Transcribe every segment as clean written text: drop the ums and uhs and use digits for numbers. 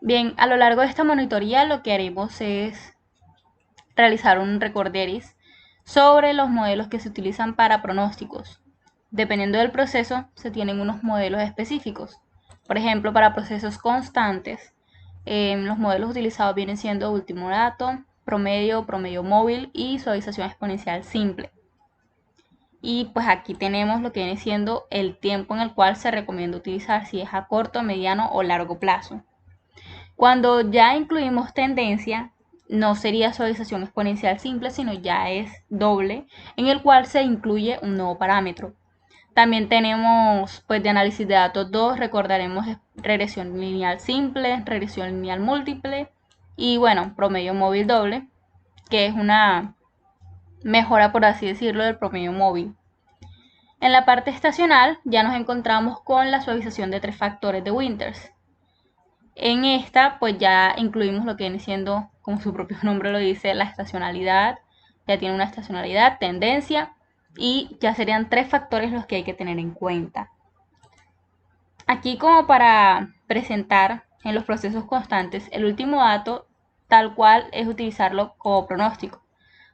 Bien, a lo largo de esta monitoría lo que haremos es realizar un recorderis sobre los modelos que se utilizan para pronósticos. Dependiendo del proceso, se tienen unos modelos específicos. Por ejemplo, para procesos constantes, los modelos utilizados vienen siendo último dato, promedio, promedio móvil y suavización exponencial simple. Y pues aquí tenemos lo que viene siendo el tiempo en el cual se recomienda utilizar, si es a corto, mediano o largo plazo. Cuando ya incluimos tendencia, no sería suavización exponencial simple, sino ya es doble, en el cual se incluye un nuevo parámetro. También tenemos pues de análisis de datos 2, recordaremos regresión lineal simple, regresión lineal múltiple y bueno, promedio móvil doble, que es una mejora, por así decirlo, del promedio móvil. En la parte estacional ya nos encontramos con la suavización de 3 factores de Winters. En esta pues ya incluimos lo que viene siendo, como su propio nombre lo dice, la estacionalidad. Ya tiene una estacionalidad, tendencia y ya serían 3 factores los que hay que tener en cuenta. Aquí como para presentar en los procesos constantes el último dato tal cual es utilizarlo como pronóstico.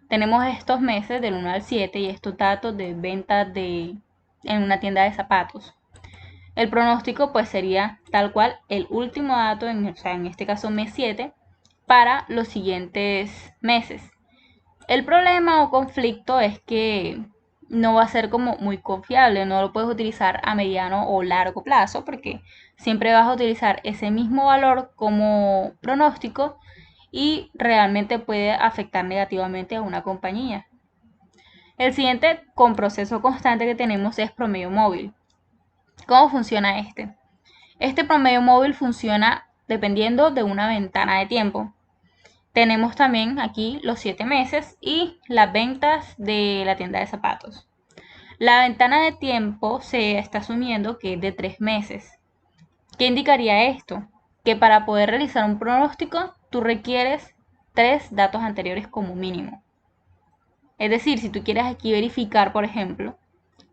Tenemos estos meses del 1 al 7 y estos datos de ventas en una tienda de zapatos. El pronóstico pues sería tal cual el último dato, o sea, en este caso mes 7, para los siguientes meses. El problema o conflicto es que no va a ser como muy confiable, no lo puedes utilizar a mediano o largo plazo porque siempre vas a utilizar ese mismo valor como pronóstico y realmente puede afectar negativamente a una compañía. El siguiente con proceso constante que tenemos es promedio móvil. ¿Cómo funciona este? Este promedio móvil funciona dependiendo de una ventana de tiempo. Tenemos también aquí los 7 meses y las ventas de la tienda de zapatos. La ventana de tiempo se está asumiendo que es de 3 meses. ¿Qué indicaría esto? Que para poder realizar un pronóstico tú requieres 3 datos anteriores como mínimo. Es decir, si tú quieres aquí verificar, por ejemplo,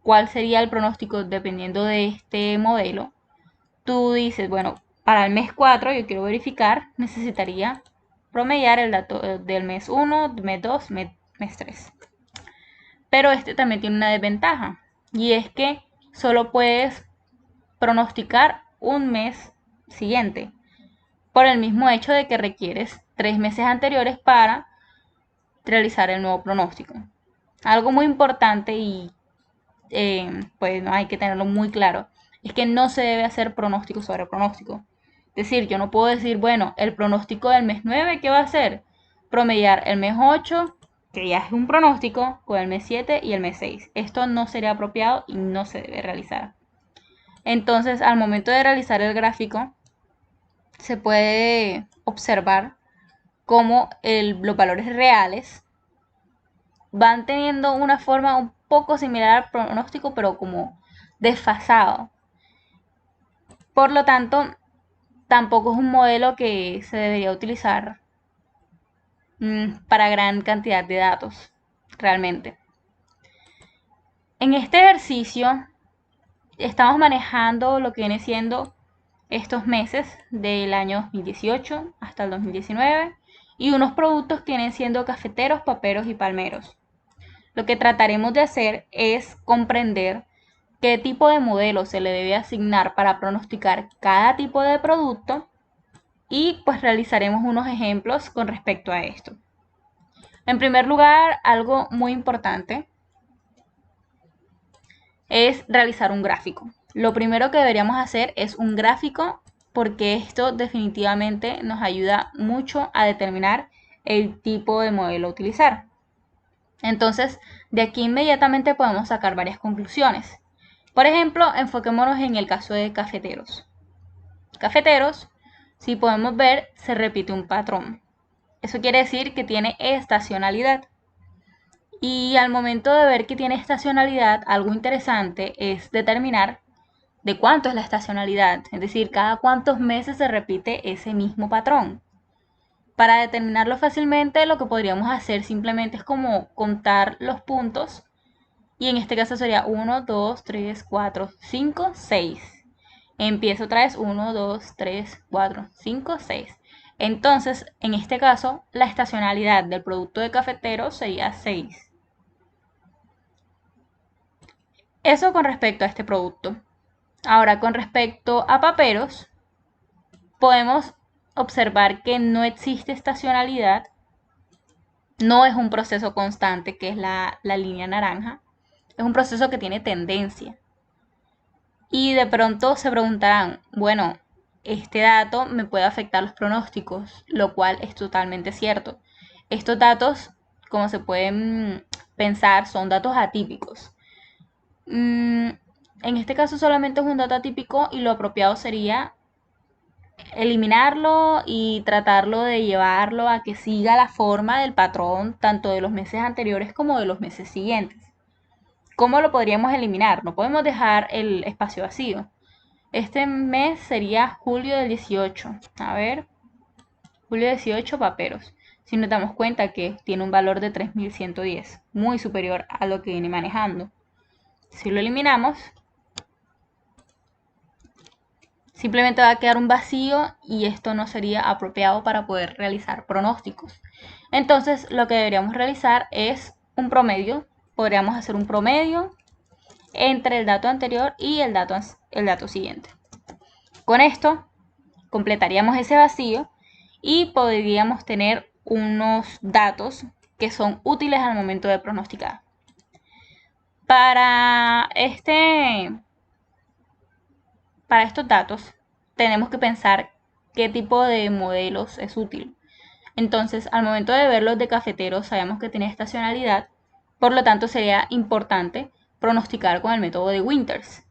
cuál sería el pronóstico dependiendo de este modelo, tú dices, bueno, para el mes 4 yo quiero verificar, necesitaría promediar el dato del mes 1, mes 2, mes 3. Pero este también tiene una desventaja y es que solo puedes pronosticar un mes siguiente por el mismo hecho de que requieres 3 meses anteriores para realizar el nuevo pronóstico. Algo muy importante y pues no hay que tenerlo muy claro, es que no se debe hacer pronóstico sobre pronóstico. Es decir, yo no puedo decir, bueno, el pronóstico del mes 9, ¿qué va a hacer? Promediar el mes 8, que ya es un pronóstico, con el mes 7 y el mes 6. Esto no sería apropiado y no se debe realizar. Entonces, al momento de realizar el gráfico, se puede observar cómo los valores reales van teniendo una forma un poco similar al pronóstico, pero como desfasado. Por lo tanto, tampoco es un modelo que se debería utilizar para gran cantidad de datos, realmente. En este ejercicio estamos manejando lo que viene siendo estos meses del año 2018 hasta el 2019 y unos productos que vienen siendo cafeteros, paperos y palmeros. Lo que trataremos de hacer es comprender qué tipo de modelo se le debe asignar para pronosticar cada tipo de producto y pues realizaremos unos ejemplos con respecto a esto. En primer lugar, algo muy importante es realizar un gráfico. Lo primero que deberíamos hacer es un gráfico porque esto definitivamente nos ayuda mucho a determinar el tipo de modelo a utilizar. Entonces, de aquí inmediatamente podemos sacar varias conclusiones. Por ejemplo, enfoquémonos en el caso de cafeteros. Cafeteros, si podemos ver, se repite un patrón. Eso quiere decir que tiene estacionalidad. Y al momento de ver que tiene estacionalidad, algo interesante es determinar de cuánto es la estacionalidad, es decir, cada cuántos meses se repite ese mismo patrón. Para determinarlo fácilmente, lo que podríamos hacer simplemente es como contar los puntos y en este caso sería 1, 2, 3, 4, 5, 6. Empiezo otra vez 1, 2, 3, 4, 5, 6. Entonces, en este caso, la estacionalidad del producto de cafetero sería 6. Eso con respecto a este producto. Ahora, con respecto a paperos, podemos observar que no existe estacionalidad, no es un proceso constante, que es la línea naranja, es un proceso que tiene tendencia. Y de pronto se preguntarán, bueno, este dato me puede afectar los pronósticos, lo cual es totalmente cierto. Estos datos, como se pueden pensar, son datos atípicos. En este caso solamente es un dato atípico y lo apropiado sería eliminarlo y tratarlo de llevarlo a que siga la forma del patrón tanto de los meses anteriores como de los meses siguientes. ¿Cómo lo podríamos eliminar? No podemos dejar el espacio vacío. Este mes sería julio del 18. A ver, julio 18 paperos. Si nos damos cuenta que tiene un valor de 3110, muy superior a lo que viene manejando. Si lo eliminamos, simplemente va a quedar un vacío y esto no sería apropiado para poder realizar pronósticos. Entonces, lo que deberíamos realizar es un promedio. Podríamos hacer un promedio entre el dato anterior y el dato siguiente. Con esto completaríamos ese vacío y podríamos tener unos datos que son útiles al momento de pronosticar. Para estos datos tenemos que pensar qué tipo de modelos es útil. Entonces, al momento de ver los de cafeteros, sabemos que tiene estacionalidad, por lo tanto sería importante pronosticar con el método de Winters.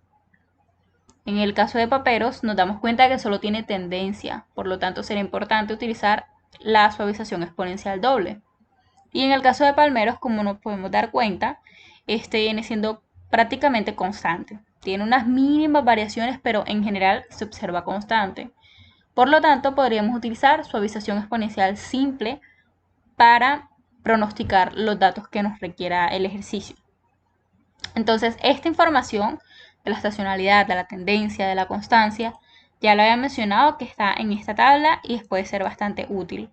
En el caso de paperos, nos damos cuenta que solo tiene tendencia, por lo tanto sería importante utilizar la suavización exponencial doble. Y en el caso de palmeros, como nos podemos dar cuenta, este viene siendo prácticamente constante. Tiene unas mínimas variaciones, pero en general se observa constante. Por lo tanto, podríamos utilizar suavización exponencial simple para pronosticar los datos que nos requiera el ejercicio. Entonces, esta información de la estacionalidad, de la tendencia, de la constancia, ya lo había mencionado que está en esta tabla y puede ser bastante útil.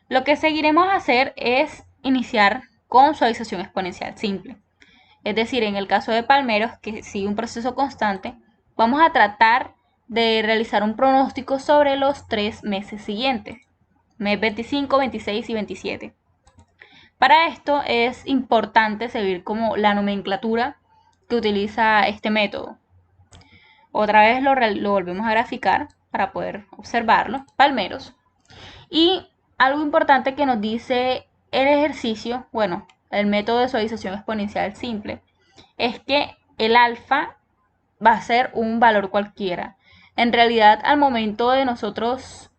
Lo que seguiremos a hacer es iniciar con suavización exponencial simple. Es decir, en el caso de palmeros, que sigue un proceso constante, vamos a tratar de realizar un pronóstico sobre los 3 meses siguientes, mes 25, 26 y 27. Para esto es importante seguir como la nomenclatura que utiliza este método. Otra vez lo volvemos a graficar para poder observarlo, palmeros. Y algo importante que nos dice el ejercicio, bueno, el método de suavización exponencial simple, es que el alfa va a ser un valor cualquiera. En realidad, al momento de nosotros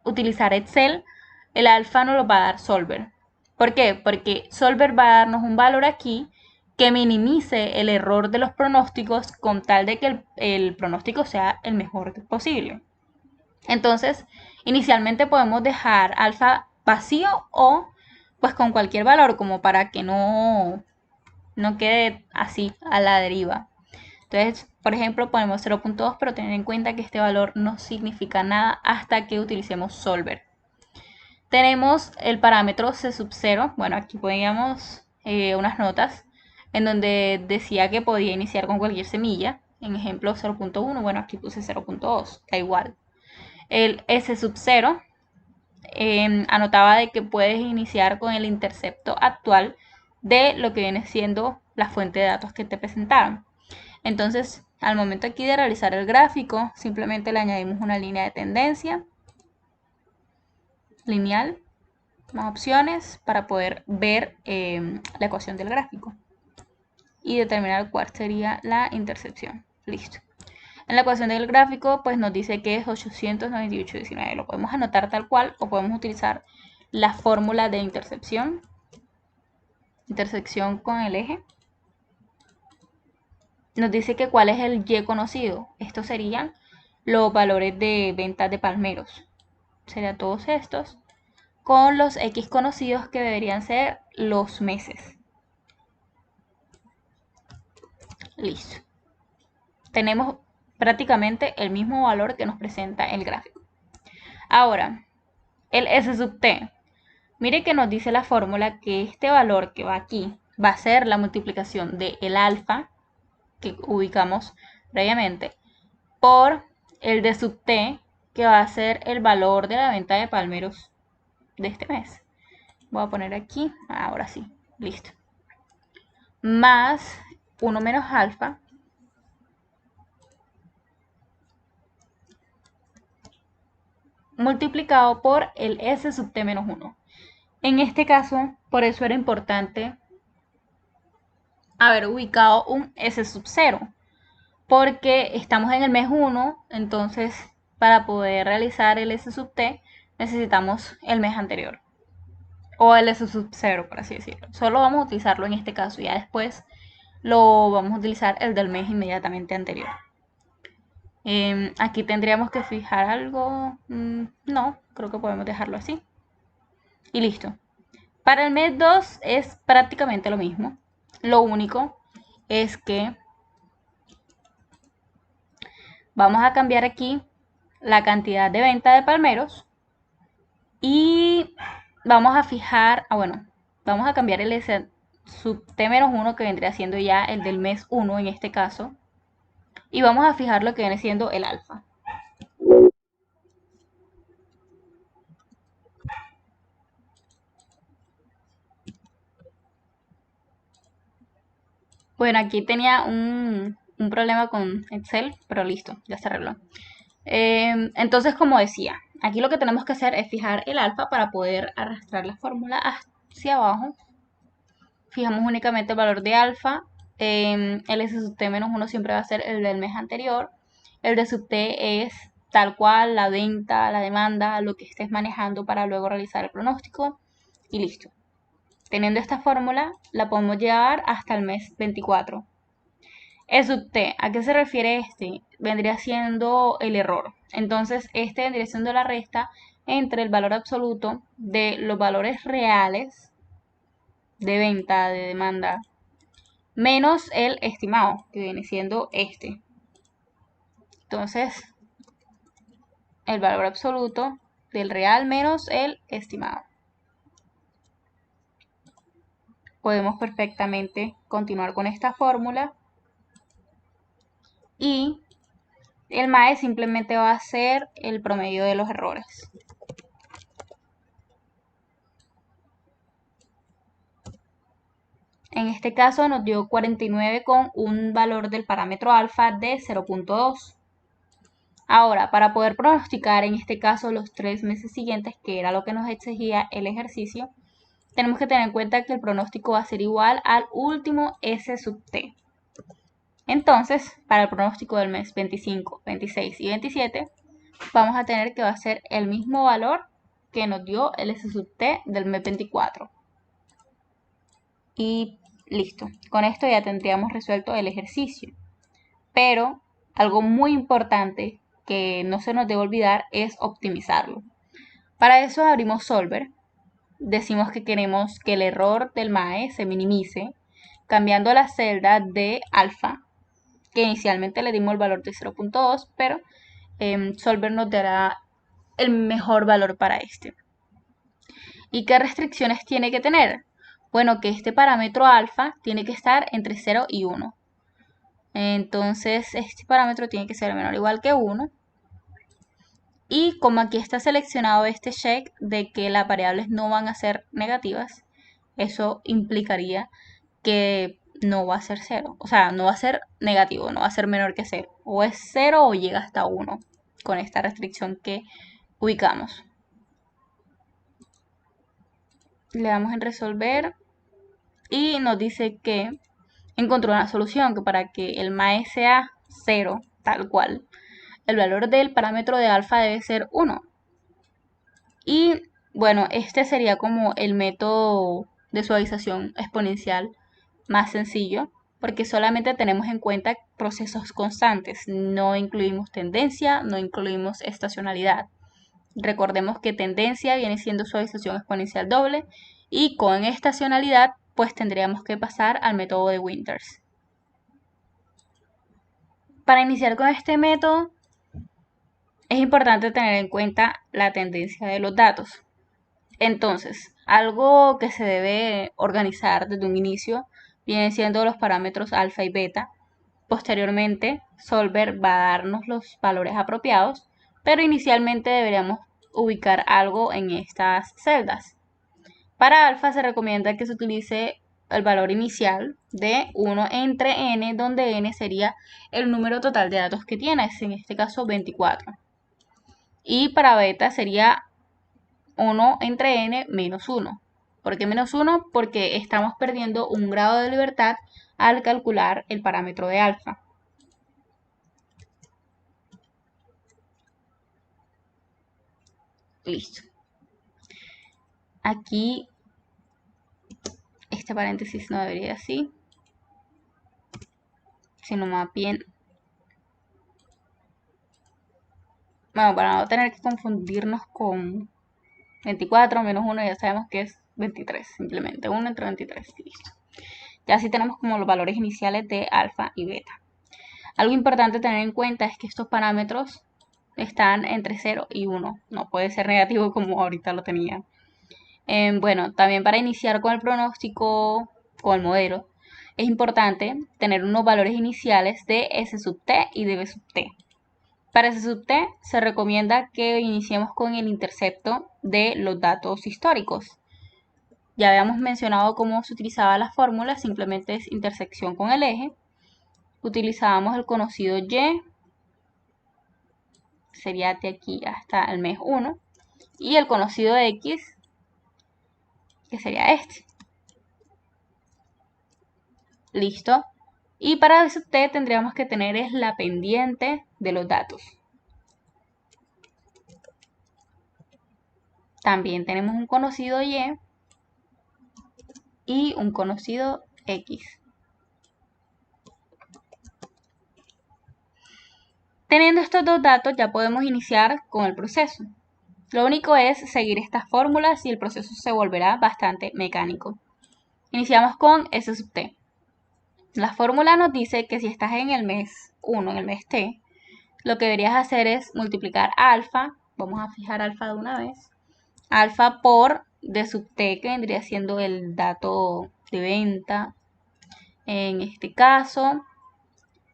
utilizar Excel, el alfa nos lo va a dar Solver. ¿Por qué? Porque Solver va a darnos un valor aquí que minimice el error de los pronósticos con tal de que el pronóstico sea el mejor posible. Entonces, inicialmente podemos dejar alfa vacío o pues con cualquier valor como para que no quede así a la deriva. Entonces, por ejemplo, ponemos 0.2, pero tener en cuenta que este valor no significa nada hasta que utilicemos Solver. Tenemos el parámetro C sub 0. Bueno, aquí poníamos unas notas en donde decía que podía iniciar con cualquier semilla. En ejemplo 0.1, bueno, aquí puse 0.2, da igual. El S sub 0 anotaba de que puedes iniciar con el intercepto actual de lo que viene siendo la fuente de datos que te presentaron. Entonces, al momento aquí de realizar el gráfico, simplemente le añadimos una línea de tendencia lineal, más opciones para poder ver la ecuación del gráfico y determinar cuál sería la intercepción. Listo. En la ecuación del gráfico, pues nos dice que es 898,19. Lo podemos anotar tal cual o podemos utilizar la fórmula de intercepción. Intersección con el eje. Nos dice que cuál es el Y conocido. Estos serían los valores de ventas de palmeros. Serían todos estos. Con los X conocidos que deberían ser los meses. Listo. Tenemos prácticamente el mismo valor que nos presenta el gráfico. Ahora, el S sub t. Mire que nos dice la fórmula que este valor que va aquí va a ser la multiplicación de el alfa que ubicamos previamente por el D sub t, que va a ser el valor de la venta de palmeros de este mes. Voy a poner aquí, ahora sí, listo. Más 1 menos alfa multiplicado por el S sub t menos 1. En este caso, por eso era importante haber ubicado un S sub 0, porque estamos en el mes 1, entonces para poder realizar el S sub t necesitamos el mes anterior, o el S sub 0, por así decirlo. Solo vamos a utilizarlo en este caso, ya después lo vamos a utilizar el del mes inmediatamente anterior. Aquí tendríamos que fijar algo, no, creo que podemos dejarlo así. Y listo. Para el mes 2 es prácticamente lo mismo. Lo único es que vamos a cambiar aquí la cantidad de venta de palmeros y vamos a fijar, vamos a cambiar el S sub t-1 que vendría siendo ya el del mes 1 en este caso, y vamos a fijar lo que viene siendo el alfa. Bueno, aquí tenía un problema con Excel, pero listo, ya se arregló. Entonces, como decía, aquí lo que tenemos que hacer es fijar el alfa para poder arrastrar la fórmula hacia abajo. Fijamos únicamente el valor de alfa. El S sub t menos 1 siempre va a ser el del mes anterior. El D sub t es tal cual la venta, la demanda, lo que estés manejando para luego realizar el pronóstico. Y listo. Teniendo esta fórmula, la podemos llevar hasta el mes 24. E sub t, ¿a qué se refiere este? Vendría siendo el error. Entonces, este vendría siendo la resta entre el valor absoluto de los valores reales de venta, de demanda, menos el estimado, que viene siendo este. Entonces, el valor absoluto del real menos el estimado. Podemos perfectamente continuar con esta fórmula y el MAE simplemente va a ser el promedio de los errores. En este caso nos dio 49 con un valor del parámetro alfa de 0.2. Ahora, para poder pronosticar en este caso los 3 meses siguientes, que era lo que nos exigía el ejercicio, tenemos que tener en cuenta que el pronóstico va a ser igual al último S sub t. Entonces, para el pronóstico del mes 25, 26 y 27, vamos a tener que va a ser el mismo valor que nos dio el S sub t del mes 24. Y listo. Con esto ya tendríamos resuelto el ejercicio. Pero algo muy importante que no se nos debe olvidar es optimizarlo. Para eso abrimos Solver. Decimos que queremos que el error del MAE se minimice cambiando la celda de alfa, que inicialmente le dimos el valor de 0.2, pero Solver nos dará el mejor valor para este. ¿Y qué restricciones tiene que tener? Bueno, que este parámetro alfa tiene que estar entre 0 y 1. Entonces, este parámetro tiene que ser menor o igual que 1. Y como aquí está seleccionado este check de que las variables no van a ser negativas, eso implicaría que no va a ser 0. O sea, no va a ser negativo, no va a ser menor que 0. O es 0 o llega hasta 1 con esta restricción que ubicamos. Le damos en resolver y nos dice que encontró una solución, que para que el MAE sea 0, tal cual, el valor del parámetro de alfa debe ser 1. Y bueno, este sería como el método de suavización exponencial más sencillo, porque solamente tenemos en cuenta procesos constantes, no incluimos tendencia, no incluimos estacionalidad. Recordemos que tendencia viene siendo suavización exponencial doble y con estacionalidad pues tendríamos que pasar al método de Winters. Para iniciar con este método, es importante tener en cuenta la tendencia de los datos. Entonces, algo que se debe organizar desde un inicio vienen siendo los parámetros alfa y beta. Posteriormente, Solver va a darnos los valores apropiados, pero inicialmente deberíamos ubicar algo en estas celdas. Para alfa se recomienda que se utilice el valor inicial de 1 entre n, donde n sería el número total de datos que tienes, en este caso 24. Y para beta sería 1 entre n menos 1. ¿Por qué menos 1? Porque estamos perdiendo un grado de libertad al calcular el parámetro de alfa. Listo. Aquí este paréntesis no debería así, sino más bien, bueno, para no tener que confundirnos con 24 menos 1, ya sabemos que es 23, simplemente 1 entre 23, listo. Ya así tenemos como los valores iniciales de alfa y beta. Algo importante tener en cuenta es que estos parámetros están entre 0 y 1, no puede ser negativo como ahorita lo tenía. Bueno, también para iniciar con el pronóstico, con el modelo, es importante tener unos valores iniciales de S sub t y de B sub t. Para S sub t se recomienda que iniciemos con el intercepto de los datos históricos. Ya habíamos mencionado cómo se utilizaba la fórmula, simplemente es intersección con el eje. Utilizábamos el conocido Y, sería de aquí hasta el mes 1, y el conocido X, que sería este. Listo. Y para B sub t tendríamos que tener es la pendiente de los datos. También tenemos un conocido y un conocido X. Teniendo estos dos datos ya podemos iniciar con el proceso. Lo único es seguir estas fórmulas y el proceso se volverá bastante mecánico. Iniciamos con S sub t. La fórmula nos dice que si estás en el mes 1, en el mes t, lo que deberías hacer es multiplicar alfa, vamos a fijar alfa de una vez, alfa por D sub t, que vendría siendo el dato de venta, en este caso,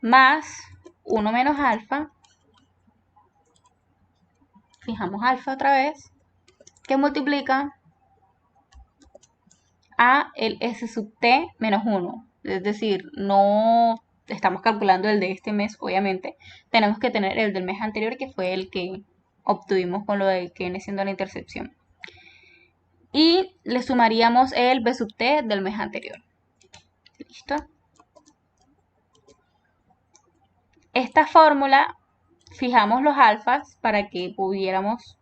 más 1 menos alfa, fijamos alfa otra vez, que multiplica a el S sub t menos 1. Es decir, no estamos calculando el de este mes, obviamente. Tenemos que tener el del mes anterior, que fue el que obtuvimos con lo de que viene siendo la intercepción. Y le sumaríamos el B sub t del mes anterior. ¿Listo? Esta fórmula, fijamos los alfas para que pudiéramos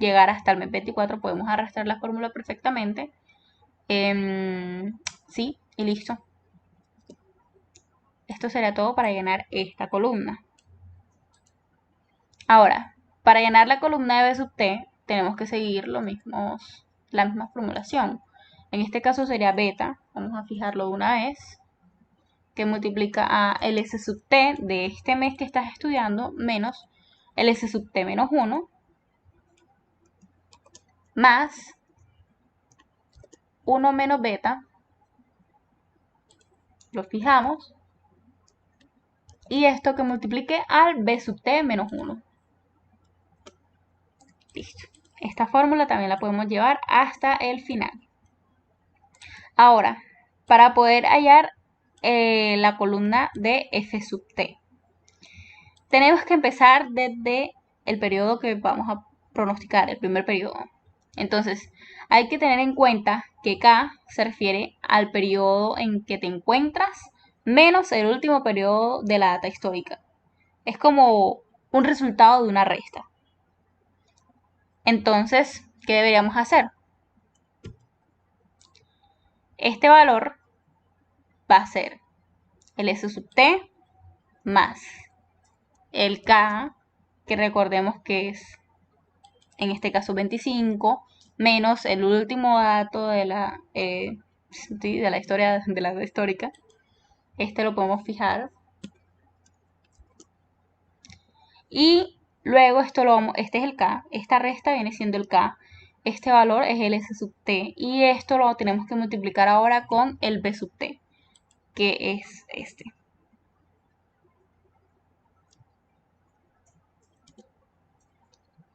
llegar hasta el mes 24. Podemos arrastrar la fórmula perfectamente. Sí, y listo. Esto sería todo para llenar esta columna. Ahora, para llenar la columna de B sub t, tenemos que seguir la misma formulación. En este caso sería beta, vamos a fijarlo de una vez, que multiplica a el S sub t de este mes que estás estudiando, menos el S sub t menos 1, más 1 menos beta, lo fijamos, y esto que multiplique al B sub t menos 1. Listo. Esta fórmula también la podemos llevar hasta el final. Ahora, para poder hallar la columna de F sub t, tenemos que empezar desde el periodo que vamos a pronosticar, el primer periodo. Entonces, hay que tener en cuenta que K se refiere al periodo en que te encuentras menos el último periodo de la data histórica. Es como un resultado de una resta. Entonces, ¿qué deberíamos hacer? Este valor va a ser el S sub t más el K, que recordemos que es en este caso 25, menos el último dato de la historia de la histórica. Este lo podemos fijar Y luego este es el K, esta resta viene siendo el K, este valor es el S sub T y esto lo tenemos que multiplicar ahora con el B sub T, que es este.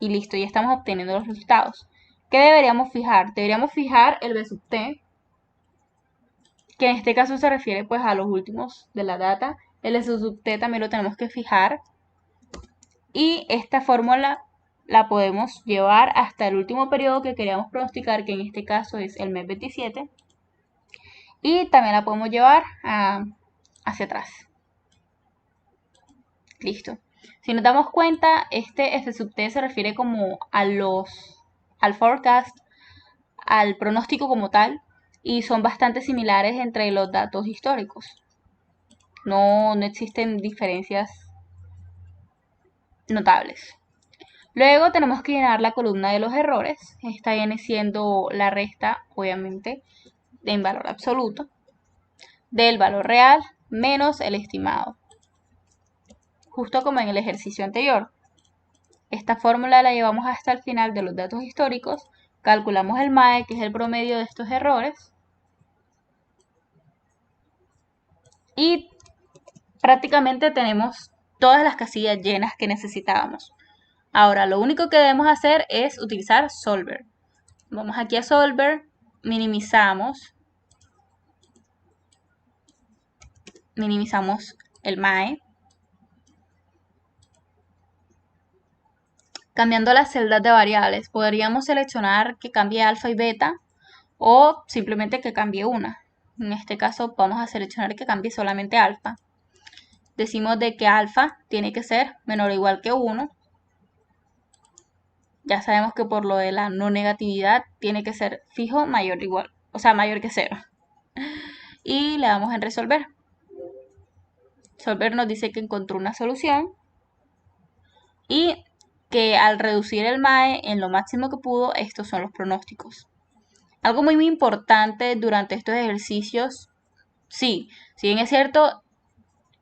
Y listo, ya estamos obteniendo los resultados. ¿Qué deberíamos fijar? Deberíamos fijar el B sub T, que en este caso se refiere pues a los últimos de la data. El S sub T también lo tenemos que fijar. Y esta fórmula la podemos llevar hasta el último periodo que queríamos pronosticar, que en este caso es el mes 27. Y también la podemos llevar hacia atrás. Listo. Si nos damos cuenta, este F sub T se refiere como al forecast, al pronóstico como tal, y son bastante similares entre los datos históricos. No existen diferencias notables. Luego tenemos que llenar la columna de los errores. Esta viene siendo la resta, obviamente, en valor absoluto, del valor real menos el estimado. Justo como en el ejercicio anterior. Esta fórmula la llevamos hasta el final de los datos históricos. Calculamos el MAE, que es el promedio de estos errores. Y prácticamente tenemos todas las casillas llenas que necesitábamos. Ahora, lo único que debemos hacer es utilizar Solver. Vamos aquí a Solver, minimizamos el MAE. Cambiando las celdas de variables, podríamos seleccionar que cambie alfa y beta o simplemente que cambie una. En este caso vamos a seleccionar que cambie solamente alfa. Decimos de que alfa tiene que ser menor o igual que 1. Ya sabemos que por lo de la no negatividad tiene que ser fijo mayor o igual, o sea, mayor que 0. Y le damos en resolver. Solver nos dice que encontró una solución y que al reducir el MAE en lo máximo que pudo, estos son los pronósticos. Algo muy importante durante estos ejercicios, sí, si bien es cierto,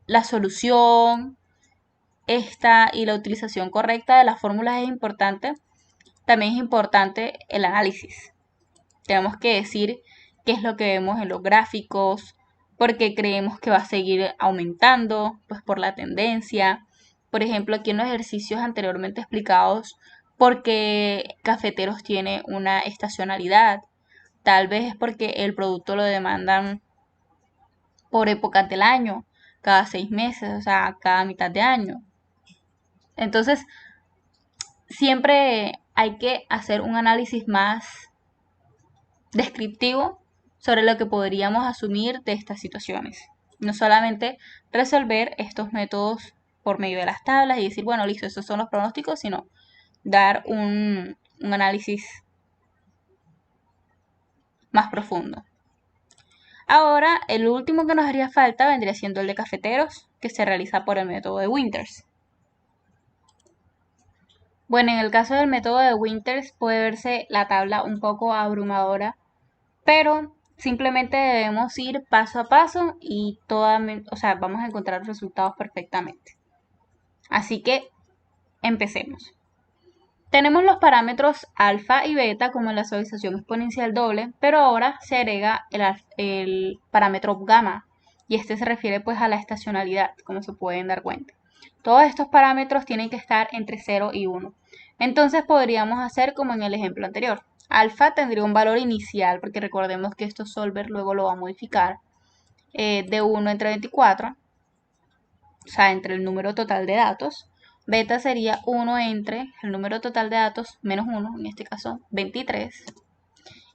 la solución esta y la utilización correcta de las fórmulas es importante, también es importante el análisis. Tenemos que decir qué es lo que vemos en los gráficos, por qué creemos que va a seguir aumentando, pues por la tendencia. Por ejemplo, aquí en los ejercicios anteriormente explicados, por qué Cafeteros tiene una estacionalidad. Tal vez es porque el producto lo demandan por épocas del año, cada 6 meses, o sea, cada mitad de año. Entonces, siempre hay que hacer un análisis más descriptivo sobre lo que podríamos asumir de estas situaciones. No solamente resolver estos métodos por medio de las tablas y decir, bueno, listo, estos son los pronósticos, sino dar un análisis más profundo. Ahora, el último que nos haría falta vendría siendo el de Cafeteros, que se realiza por el método de Winters. Bueno, en el caso del método de Winters puede verse la tabla un poco abrumadora, pero simplemente debemos ir paso a paso y vamos a encontrar los resultados perfectamente. Así que empecemos. Tenemos los parámetros alfa y beta como en la suavización exponencial doble, pero ahora se agrega el parámetro gamma y este se refiere pues a la estacionalidad, como se pueden dar cuenta. Todos estos parámetros tienen que estar entre 0 y 1. Entonces podríamos hacer como en el ejemplo anterior. Alfa tendría un valor inicial, porque recordemos que esto Solver luego lo va a modificar, de 1 entre 24, o sea, entre el número total de datos. Beta sería 1 entre el número total de datos menos 1, en este caso 23.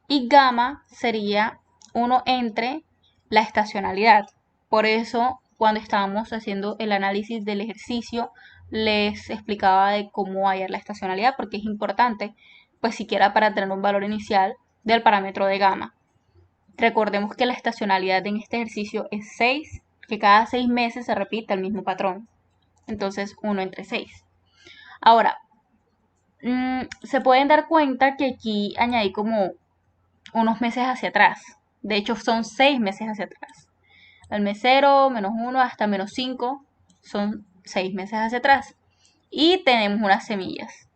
Y gamma sería 1 entre la estacionalidad. Por eso, cuando estábamos haciendo el análisis del ejercicio, les explicaba de cómo hallar la estacionalidad, porque es importante, pues siquiera para tener un valor inicial del parámetro de gamma. Recordemos que la estacionalidad en este ejercicio es 6, que cada 6 meses se repite el mismo patrón. Entonces 1 entre 6. Ahora, se pueden dar cuenta que aquí añadí como unos meses hacia atrás. De hecho, son 6 meses hacia atrás. El mes 0, menos 1 hasta menos 5 son 6 meses hacia atrás. y tenemos unas semillas.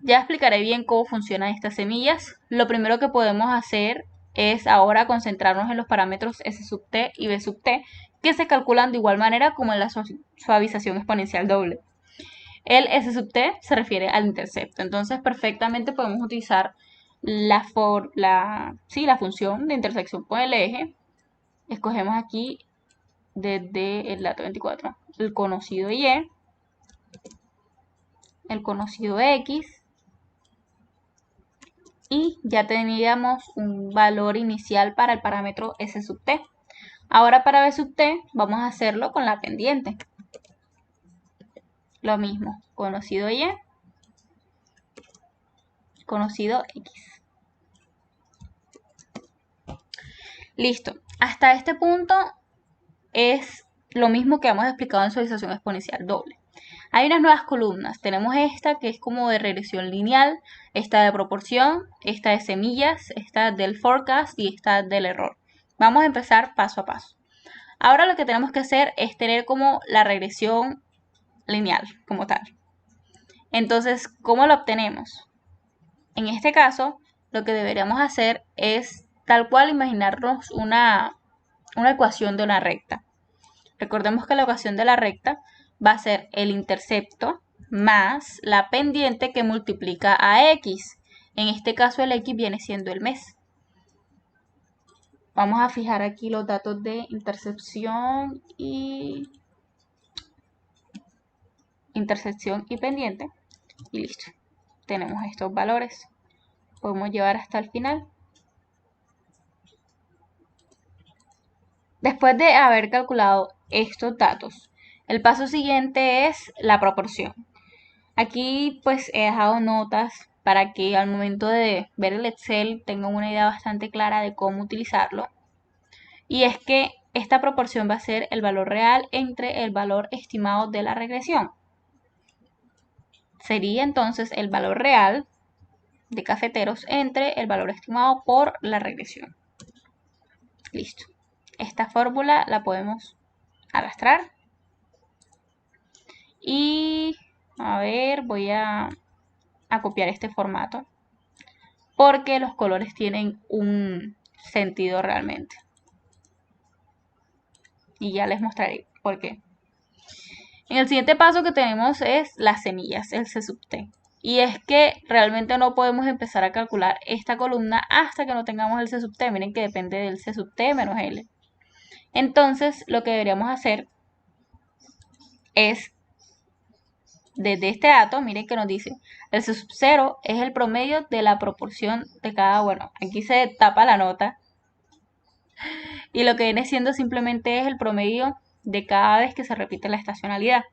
Ya explicaré bien cómo funcionan estas semillas. Lo primero que podemos hacer es ahora concentrarnos en los parámetros S sub t y B sub t, que se calculan de igual manera como en la suavización exponencial doble. El S sub t se refiere al intercepto, entonces perfectamente podemos utilizar la función de intersección con el eje. Escogemos aquí desde el dato 24 el conocido y, el conocido x, y ya teníamos un valor inicial para el parámetro S sub t. Ahora para B sub t vamos a hacerlo con la pendiente. Lo mismo, conocido y, conocido x. Listo. Hasta este punto es lo mismo que hemos explicado en suavización exponencial doble. Hay unas nuevas columnas. Tenemos esta que es como de regresión lineal, esta de proporción, esta de semillas, esta del forecast y esta del error. Vamos a empezar paso a paso. Ahora lo que tenemos que hacer es tener como la regresión lineal como tal. Entonces, ¿cómo lo obtenemos? En este caso, lo que deberíamos hacer es tal cual imaginarnos una ecuación de una recta. Recordemos que la ecuación de la recta va a ser el intercepto más la pendiente que multiplica a x. En este caso el x viene siendo el mes. Vamos a fijar aquí los datos de intersección y pendiente y listo. Tenemos estos valores. Podemos llevar hasta el final. Después de haber calculado estos datos, el paso siguiente es la proporción. Aquí pues he dejado notas para que al momento de ver el Excel tengan una idea bastante clara de cómo utilizarlo. Y es que esta proporción va a ser el valor real entre el valor estimado de la regresión. Sería entonces el valor real de cafeteros entre el valor estimado por la regresión. Listo. Esta fórmula la podemos arrastrar. Y a ver, voy a copiar este formato porque los colores tienen un sentido realmente. Y ya les mostraré por qué. En el siguiente paso que tenemos es las semillas, el C sub t. Y es que realmente no podemos empezar a calcular esta columna hasta que no tengamos el C sub t. Miren que depende del C sub t menos L. Entonces, lo que deberíamos hacer es, desde este dato, miren que nos dice, el C sub 0 es el promedio de la proporción de cada, bueno, aquí se tapa la nota. Y lo que viene siendo simplemente es el promedio de cada vez que se repite la estacionalidad.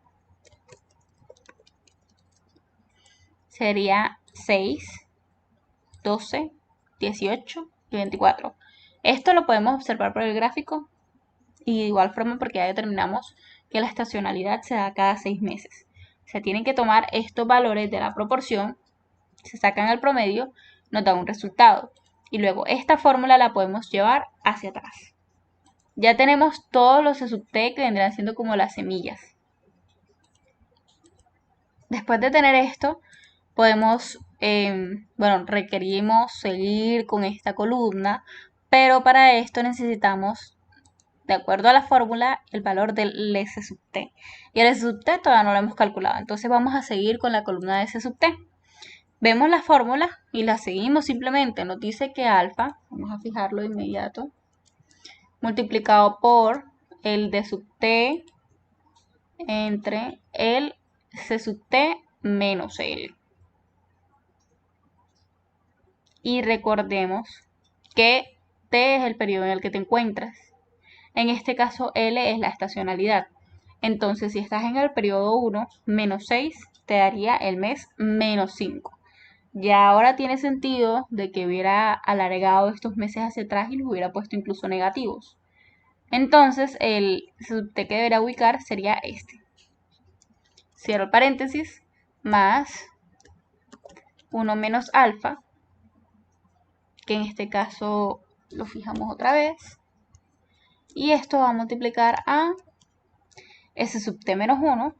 Sería 6, 12, 18 y 24. Esto lo podemos observar por el gráfico y de igual forma porque ya determinamos que la estacionalidad se da cada 6 meses. Se tienen que tomar estos valores de la proporción, se sacan el promedio, nos da un resultado. Y luego esta fórmula la podemos llevar hacia atrás. Ya tenemos todos los C sub t que vendrán siendo como las semillas. Después de tener esto, podemos, requerimos seguir con esta columna, pero para esto necesitamos, de acuerdo a la fórmula, el valor del S sub t. Y el S sub t todavía no lo hemos calculado, entonces vamos a seguir con la columna de S sub t. Vemos la fórmula y la seguimos simplemente. Nos dice que alfa, vamos a fijarlo de inmediato, multiplicado por el D sub t entre el C sub t menos L. Y recordemos que t es el periodo en el que te encuentras. En este caso L es la estacionalidad. Entonces si estás en el periodo 1, menos 6 te daría el mes menos 5. Ya ahora tiene sentido de que hubiera alargado estos meses hacia atrás y los hubiera puesto incluso negativos. Entonces el sub t que debería ubicar sería este. Cierro el paréntesis, más 1 menos alfa, que en este caso lo fijamos otra vez. Y esto va a multiplicar a S sub t menos 1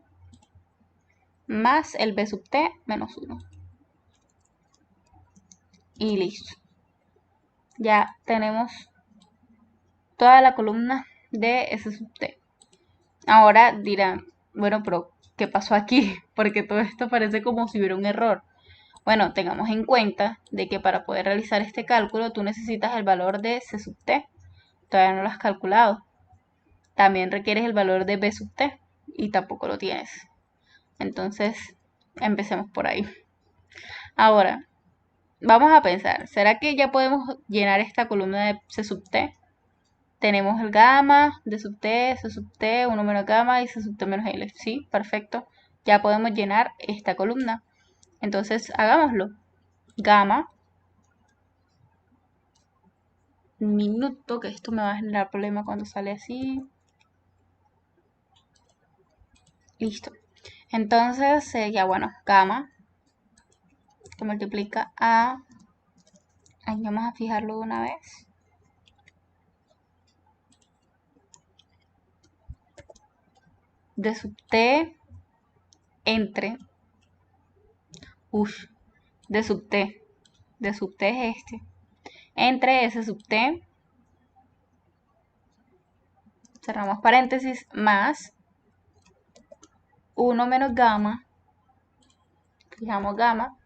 más el b sub t menos 1. Y listo. Ya tenemos toda la columna de S sub t. Ahora dirán, bueno, pero ¿qué pasó aquí? Porque todo esto parece como si hubiera un error. Bueno, tengamos en cuenta de que para poder realizar este cálculo tú necesitas el valor de C sub t. Todavía no lo has calculado. También requieres el valor de B sub t y tampoco lo tienes. Entonces, empecemos por ahí. Ahora, vamos a pensar, ¿será que ya podemos llenar esta columna de C sub t? Tenemos el gamma, D sub t, C sub t, 1 menos gamma y C sub t menos L. Sí, perfecto. Ya podemos llenar esta columna. Entonces, hagámoslo. Gamma, minuto, que esto me va a generar problema cuando sale así. Listo. Entonces, ya bueno, gamma, que multiplica a... Ahí vamos a fijarlo de una vez. D sub t entre... D sub t. D sub t es este. Entre S sub t, cerramos paréntesis, más 1 menos gamma, fijamos gamma,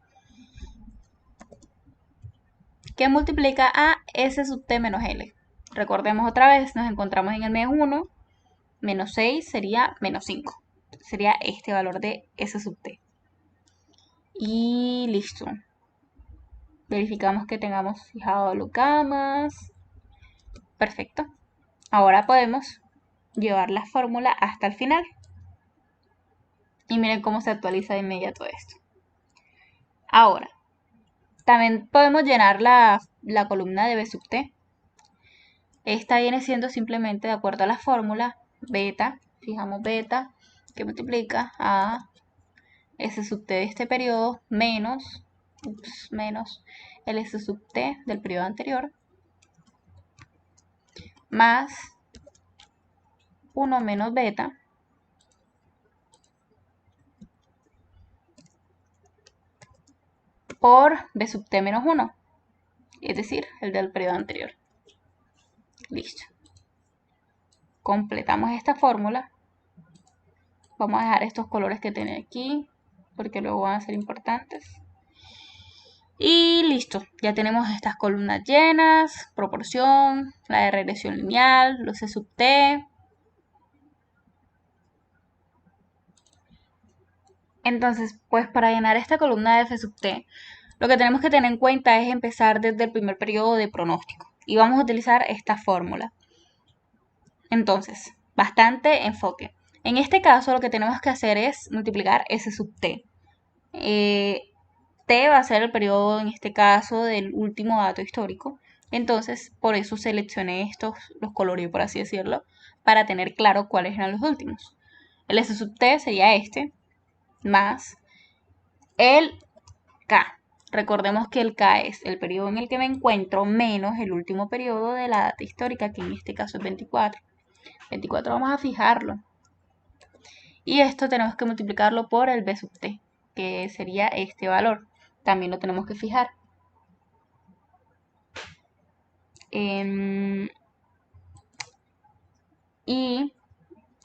que multiplica a S sub t menos L. Recordemos otra vez, nos encontramos en el menos 1, menos 6 sería menos 5. Sería este valor de S sub t. Y listo. Verificamos que tengamos fijado los gammas. Perfecto. Ahora podemos llevar la fórmula hasta el final. Y miren cómo se actualiza de inmediato esto. Ahora, también podemos llenar la columna de B sub t. Esta viene siendo simplemente de acuerdo a la fórmula beta, fijamos beta, que multiplica a S sub t de este periodo menos el S sub t del periodo anterior, más 1 menos beta por B sub t menos 1, es decir, el del periodo anterior. Listo. Completamos esta fórmula. Vamos a dejar estos colores que tiene aquí, porque luego van a ser importantes. Y listo, ya tenemos estas columnas llenas, proporción, la de regresión lineal, los C sub t. Entonces, pues para llenar esta columna de F sub t, lo que tenemos que tener en cuenta es empezar desde el primer periodo de pronóstico. Y vamos a utilizar esta fórmula. Entonces, bastante enfoque. En este caso, lo que tenemos que hacer es multiplicar S sub t. T va a ser el periodo, en este caso, del último dato histórico. Entonces, por eso seleccioné estos, los coloreé, por así decirlo, para tener claro cuáles eran los últimos. El S sub t sería este, más el K. Recordemos que el K es el periodo en el que me encuentro menos el último periodo de la data histórica, que en este caso es 24. 24 vamos a fijarlo. Y esto tenemos que multiplicarlo por el B sub t, que sería este valor. También lo tenemos que fijar. Y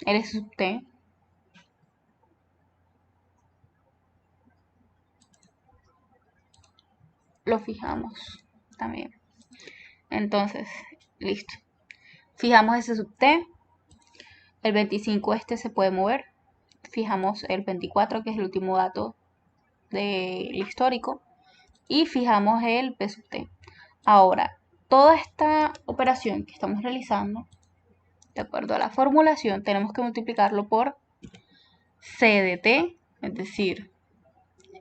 el S sub t lo fijamos también. Entonces, listo. Fijamos S sub t. El 25 este se puede mover. Fijamos el 24, que es el último dato del histórico. Y fijamos el P sub t. Ahora, toda esta operación que estamos realizando, de acuerdo a la formulación, tenemos que multiplicarlo por C de t, es decir,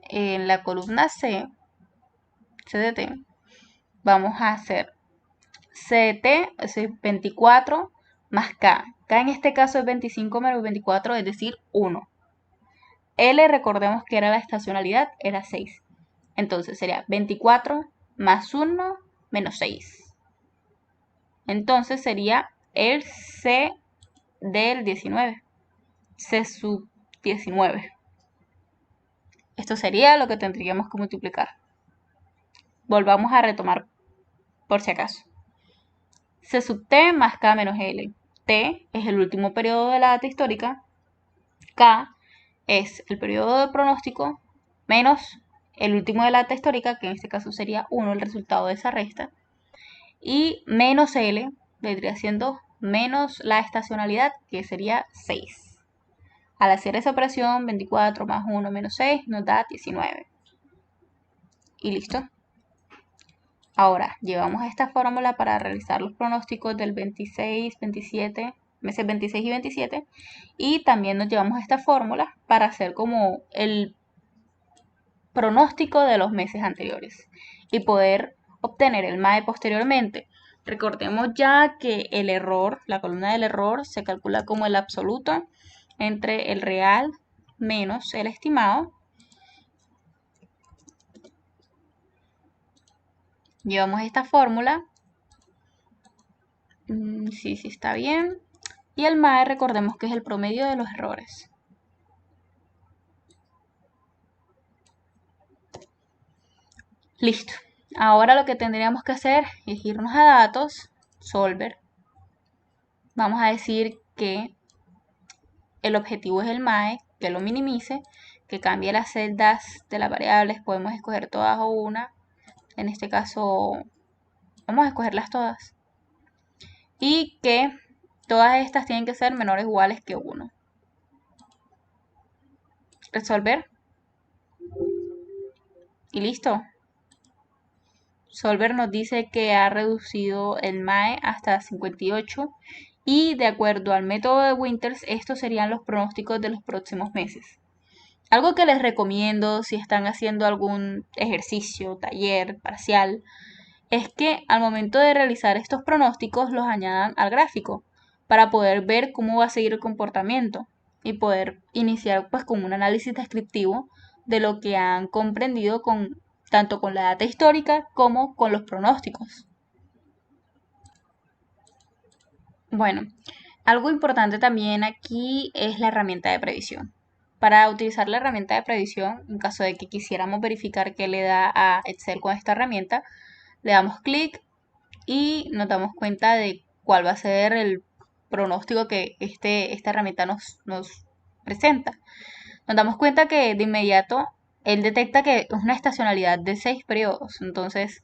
en la columna C de t, vamos a hacer C de t, es 24 más K. K en este caso es 25 menos 24, es decir, 1. L, recordemos que era la estacionalidad, era 6. Entonces sería 24 más 1 menos 6. Entonces sería el C del 19. C sub 19. Esto sería lo que tendríamos que multiplicar. Volvamos a retomar por si acaso. C sub t más k menos l. T es el último periodo de la data histórica. K es el periodo de pronóstico menos el último de la data histórica, que en este caso sería 1, el resultado de esa resta. Y menos L vendría siendo menos la estacionalidad, que sería 6. Al hacer esa operación, 24 más 1 menos 6 nos da 19. Y listo. Ahora, llevamos esta fórmula para realizar los pronósticos del 26, 27, meses 26 y 27. Y también nos llevamos esta fórmula para hacer como el pronóstico de los meses anteriores y poder obtener el MAE posteriormente. Recordemos ya que el error, la columna del error, se calcula como el absoluto entre el real menos el estimado. Llevamos esta fórmula. Sí, está bien. Y el MAE, recordemos que es el promedio de los errores. Listo. Ahora lo que tendríamos que hacer es irnos a datos, solver. Vamos a decir que el objetivo es el MAE, que lo minimice, que cambie las celdas de las variables. Podemos escoger todas o una. En este caso, vamos a escogerlas todas. Y que todas estas tienen que ser menores o iguales que 1. Resolver. Y listo. Solver nos dice que ha reducido el MAE hasta 58 y de acuerdo al método de Winters, estos serían los pronósticos de los próximos meses. Algo que les recomiendo si están haciendo algún ejercicio, taller, parcial, es que al momento de realizar estos pronósticos los añadan al gráfico para poder ver cómo va a seguir el comportamiento y poder iniciar pues con un análisis descriptivo de lo que han comprendido tanto con la data histórica como con los pronósticos. Bueno, algo importante también aquí es la herramienta de previsión. Para utilizar la herramienta de previsión, en caso de que quisiéramos verificar qué le da a Excel con esta herramienta, le damos clic y nos damos cuenta de cuál va a ser el pronóstico que esta herramienta nos presenta. Nos damos cuenta que de inmediato él detecta que es una estacionalidad de 6 periodos. Entonces,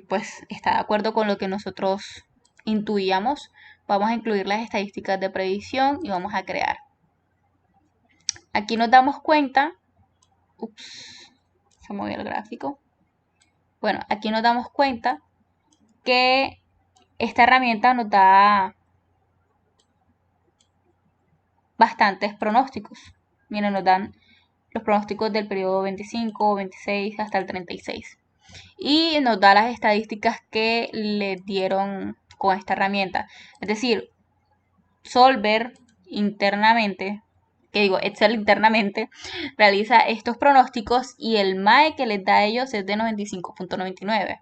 pues está de acuerdo con lo que nosotros intuíamos. Vamos a incluir las estadísticas de predicción y vamos a crear. Aquí nos damos cuenta, se movió el gráfico. Bueno, aquí nos damos cuenta que esta herramienta nos da bastantes pronósticos. Miren, nos dan los pronósticos del periodo 25, 26 hasta el 36. Y nos da las estadísticas que le dieron con esta herramienta. Es decir, Solver internamente, Excel internamente, realiza estos pronósticos y el MAE que les da a ellos es de 95.99.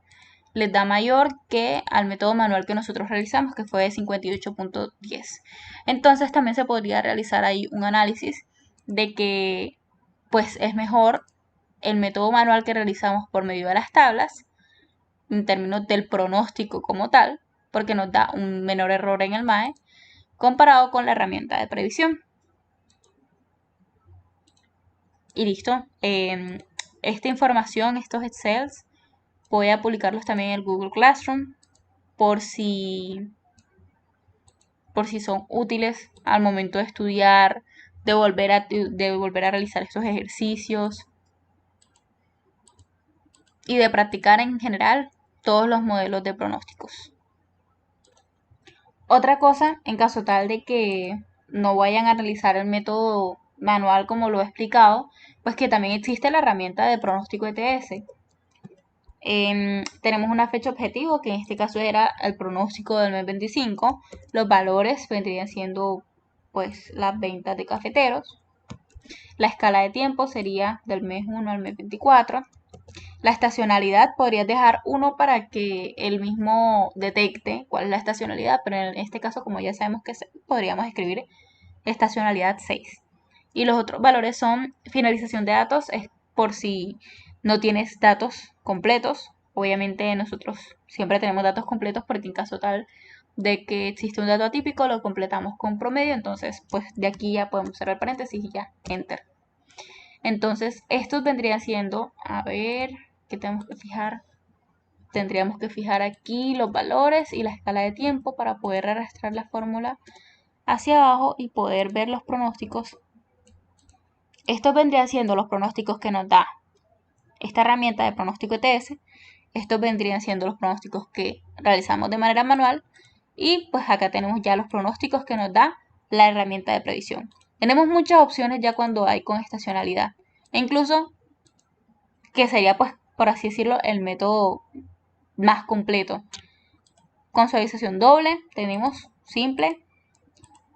Les da mayor que al método manual que nosotros realizamos, que fue de 58.10. Entonces también se podría realizar ahí un análisis de que pues es mejor el método manual que realizamos por medio de las tablas, en términos del pronóstico como tal, porque nos da un menor error en el MAE, comparado con la herramienta de previsión. Y listo. Esta información, estos Excels, voy a publicarlos también en el Google Classroom por si son útiles al momento de estudiar, de volver a realizar estos ejercicios y de practicar en general todos los modelos de pronósticos. Otra cosa, en caso tal de que no vayan a realizar el método manual como lo he explicado, pues que también existe la herramienta de pronóstico ETS. Tenemos una fecha objetivo, que en este caso era el pronóstico del mes 25. Los valores vendrían siendo pues las ventas de cafeteros. La escala de tiempo sería del mes 1 al mes 24. La estacionalidad podrías dejar 1 para que él mismo detecte cuál es la estacionalidad, pero en este caso, como ya sabemos que podríamos escribir estacionalidad 6. Y los otros valores son finalización de datos, es por si no tienes datos completos. Obviamente nosotros siempre tenemos datos completos porque en caso tal de que existe un dato atípico lo completamos con promedio, entonces pues de aquí ya podemos cerrar paréntesis y ya, enter. Entonces estos vendrían siendo, a ver, ¿qué tenemos que fijar? Tendríamos que fijar aquí los valores y la escala de tiempo para poder arrastrar la fórmula hacia abajo y poder ver los pronósticos. Estos vendrían siendo los pronósticos que nos da esta herramienta de pronóstico ETS. Estos vendrían siendo los pronósticos que realizamos de manera manual. Y pues acá tenemos ya los pronósticos que nos da la herramienta de predicción. Tenemos muchas opciones ya cuando hay con estacionalidad. E incluso que sería pues, por así decirlo, el método más completo. Con suavización doble tenemos simple.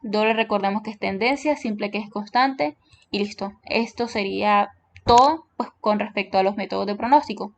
Doble recordemos que es tendencia, simple que es constante. Y listo. Esto sería todo pues, con respecto a los métodos de pronóstico.